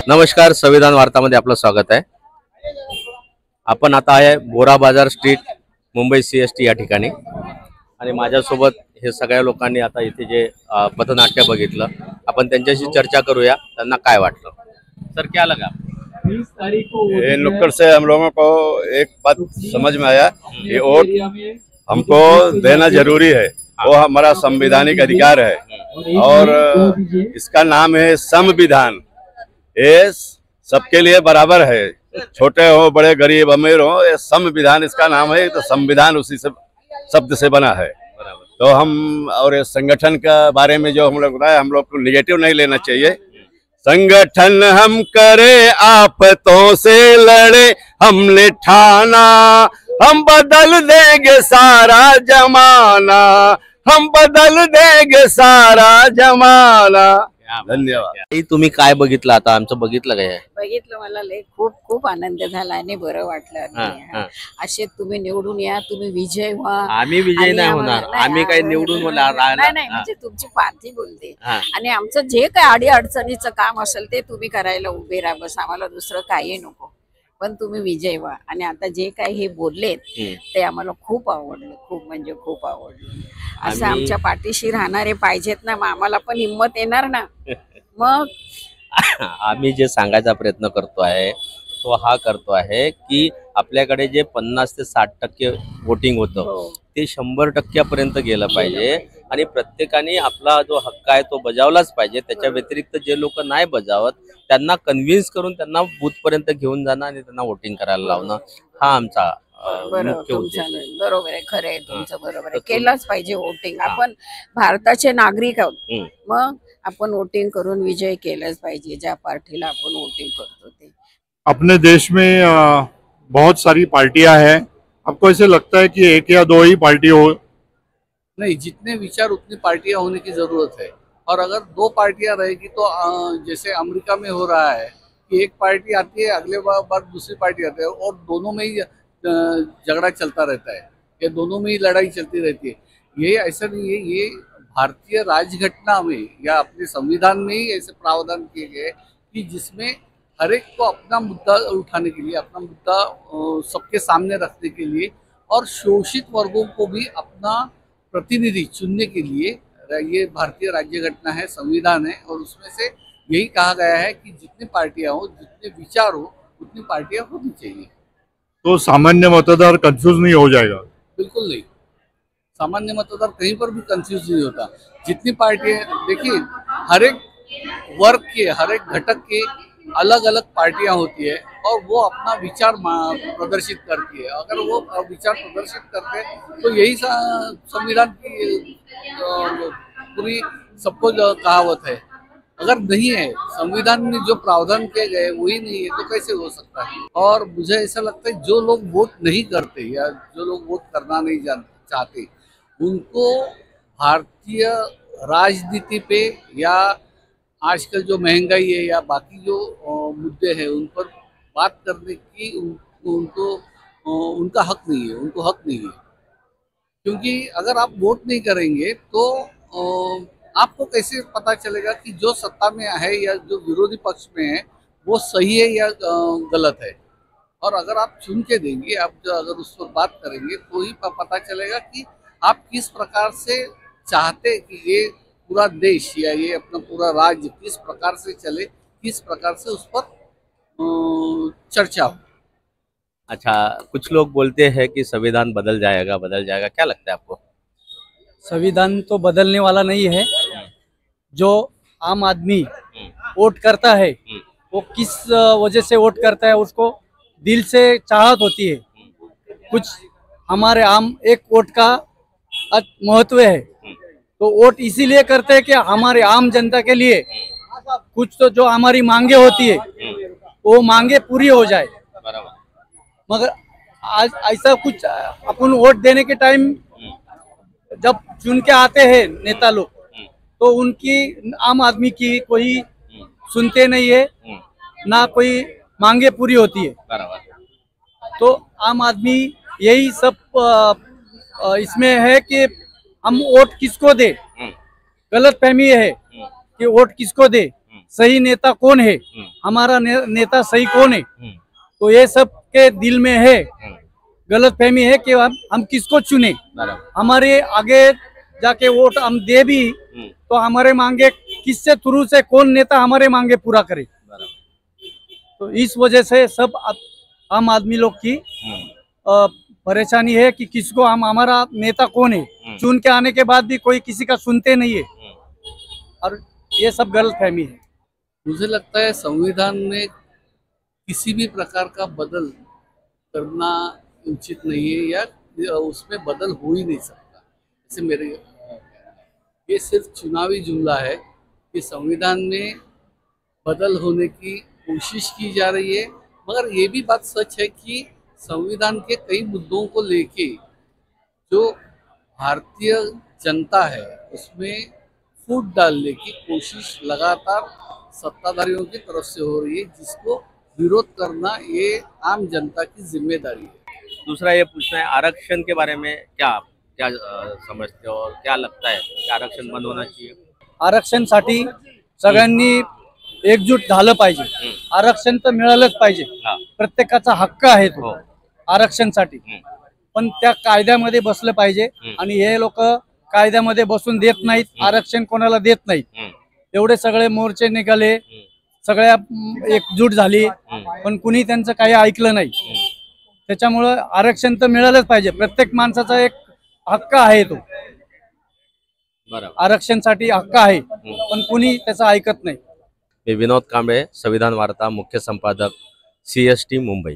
नमस्कार, संविधान वार्तामध्ये आपलं स्वागत आहे। आपण आता आहे बोरा बाजार स्ट्रीट, मुंबई CST या ठिकाणी आणि माझ्यासोबत हे सगळ्या लोकांनी आता इथे जे पथनाट्य बघितलं, आपण त्यांच्याशी चर्चा करूया, त्यांना काय वाटलं। सर क्या लगा? ये नुक्कड़ से हम लोगों को एक बात समझ में आया कि वोट हमको देना जरूरी है, वो हमारा संवैधानिक अधिकार है और इसका नाम है संविधान। ये सबके लिए बराबर है, छोटे हो बड़े गरीब अमीर हो, ये संविधान इसका नाम है। तो संविधान उसी से शब्द से बना है। तो हम और इस संगठन का बारे में जो हम लोग बताया, हम लोग को निगेटिव नहीं लेना चाहिए। संगठन हम करे आफतों से लड़े, हमने ठाना हम बदल देंगे सारा जमाना, हम बदल देंगे सारा जमाना। धन्यवाद। तुम्ही काय बघितलं? आता आमचं बघितलं काय? बघितलं, मला लय खूप खूप आनंद झाला आणि बरं वाटलं। असे तुम्ही निवडून या, तुम्ही विजय व्हा। आम्ही विजय नाही होणार, आम्ही काही निवडून नाही, म्हणजे तुमची पार्टी बोलते आणि आमचं जे काही अडी अडचणीचं काम असेल ते तुम्ही करायला उभे राहा, बस आम्हाला दुसरं काही नको, पण तुम्ही विजय व्हा। आणि आता जे काही हे बोललेत ते आम्हाला खूप आवडलं, खूप म्हणजे खूप आवडलं। असं आमच्या पाठीशी राहणारे पाहिजेत ना, मग आम्हाला पण हिम्मत येणार ना। मग आम्ही जे सांगायचा प्रयत्न करतो आहे तो हा करतो आहे की आपल्याकडे जे 50 ते 60% वोटिंग होतं ते 100% पर्यंत गेलं पाहिजे आणि प्रत्येकाने आपला जो हक्क आहे तो बजावलाच पाहिजे। त्याच्या व्यतिरिक्त जे लोक नाही बजावत त्यांना कन्व्हिन्स करून त्यांना बूथ पर्यंत घेऊन जाणं आणि त्यांना वोटिंग करायला लावणं हा आमचा मुख्य उद्देश आहे। बरोबर आहे, खरं आहे तुमचं, बरोबर आहे, केलंच पाहिजे वोटिंग। आपण भारताचे नागरिक आहोत, मग आपण वोटिंग करून विजय केलंच पाहिजे ज्या पार्टीला आपण वोटिंग करतो ते। अपने देश में बहुत सारी पार्टियां हैं, आपको ऐसे लगता है कि एक या दो ही पार्टी हो? नहीं, जितने विचार उतनी पार्टियां होने की जरूरत है। और अगर दो पार्टियां रहेगी तो जैसे अमेरिका में हो रहा है कि एक पार्टी आती है, अगले बार दूसरी पार्टी आती है और दोनों में ही झगड़ा चलता रहता है, ये दोनों में ही लड़ाई चलती रहती है। ये ऐसा नहीं है, ये भारतीय राजघटना में या अपने संविधान में ही ऐसे प्रावधान किए गए कि जिसमें हर एक को अपना मुद्दा उठाने के लिए, अपना मुद्दा सबके सामने रखने के लिए और शोषित वर्गों को भी अपना प्रतिनिधि चुनने के लिए ये भारतीय राज्य घटना है, संविधान है। और उसमें से यही कहा गया है कि जितनी पार्टियां हो, जितने विचार हो, उतनी पार्टियां होनी चाहिए। तो सामान्य मतदार कंफ्यूज नहीं हो जाएगा? बिल्कुल नहीं, सामान्य मतदार कहीं पर भी कंफ्यूज नहीं होता। जितनी पार्टियां, देखिए हर एक वर्ग के, हर एक घटक के अलग अलग पार्टियां होती है और वो अपना विचार प्रदर्शित करती है। अगर वो विचार प्रदर्शित करते हैं तो यही संविधान की पूरी सबको कहावत है। अगर नहीं है, संविधान में जो प्रावधान किए गए वही नहीं है, तो कैसे हो सकता है। और मुझे ऐसा लगता है जो लोग वोट नहीं करते या जो लोग वोट करना नहीं चाहते, उनको भारतीय राजनीति पे या आजकल जो महंगाई है या बाकी जो मुद्दे हैं उन पर बात करने की उनको उनका हक नहीं है, उनको हक नहीं है। क्योंकि अगर आप वोट नहीं करेंगे तो आपको कैसे पता चलेगा कि जो सत्ता में है या जो विरोधी पक्ष में है वो सही है या गलत है। और अगर आप चुन के देंगे, आप जो अगर उस पर बात करेंगे तो ही पता चलेगा कि आप किस प्रकार से चाहते कि ये पूरा देश या ये अपना पूरा राज्य किस प्रकार से चले, किस प्रकार से उस पर चर्चा हो। अच्छा, कुछ लोग बोलते हैं कि संविधान बदल जाएगा, क्या लगता है आपको? संविधान तो बदलने वाला नहीं है। जो आम आदमी वोट करता है वो किस वजह से वोट करता है, उसको दिल से चाहत होती है। कुछ हमारे आम एक वोट का महत्व है, तो वोट इसीलिए करते हैं कि हमारे आम जनता के लिए कुछ तो जो हमारी मांगे होती है वो मांगे पूरी हो जाए। मगर आज ऐसा कुछ अपन वोट देने के टाइम जब चुन के आते हैं नेता लोग, तो उनकी आम आदमी की कोई सुनते नहीं है, ना कोई मांगे पूरी होती है। तो आम आदमी यही सब इसमें है कि हम वोट किसको दे, गलत फहमी है कि वोट किसको दे। सही नेता कौन है, हमारा नेता सही कौन है, तो ये सब के दिल में है, गलतफहमी है कि हम किसको चुने। हमारे आगे जाके वोट हम दे भी तो हमारे मांगे किससे थ्रू से कौन नेता हमारे मांगे पूरा करे। तो इस वजह से सब आम आदमी लोग की परेशानी है कि किसको हम, हमारा नेता कौन है, चुन के आने के बाद भी कोई किसी का सुनते नहीं है, और ये सब गलतफहमी है। मुझे लगता है संविधान में किसी भी प्रकार का बदल करना उचित नहीं है, या उसमें बदल हो ही नहीं सकता। ऐसे मेरे ये सिर्फ चुनावी जुमला है कि संविधान में बदल होने की कोशिश की जा रही है, मगर ये भी बात सच है कि संविधान के कई मुद्दों को लेके जो भारतीय जनता है उसमें फूट डालने की कोशिश लगातार सत्ताधारियों की तरफ से हो रही है, जिसको विरोध करना ये आम जनता की जिम्मेदारी है। दूसरा ये पूछना है, आरक्षण के बारे में क्या क्या समझते हो और क्या लगता है कि आरक्षण बंद होना चाहिए? आरक्षणसाठी सगळ्यांनी एकजूट झालं पाहिजे। आरक्षण तर मिळालंच पाहिजे, प्रत्येकाचा हक्क आहे तो आरक्षणसाठी, पण त्या कायद्यामध्ये बसलं पाहिजे। आणि हे लोक कायद्यामध्ये बसून देत नाहीत, आरक्षण कोणाला देत नाहीत। एवढे सगळे मोर्चे निघाले, सगळ्या एकजूट झाली, पण कुणी त्यांचं काही ऐकलं नाही। त्याच्यामुळे आरक्षण तर मिळालंच पाहिजे, प्रत्येक माणसाचा एक हक्क आहे तो, आरक्षणासाठी हक्क आहे, पण कुणी त्याचं ऐकत नाही। मी विनोद कांबळे, संविधान वार्ता, मुख्य संपादक, CST मुंबई।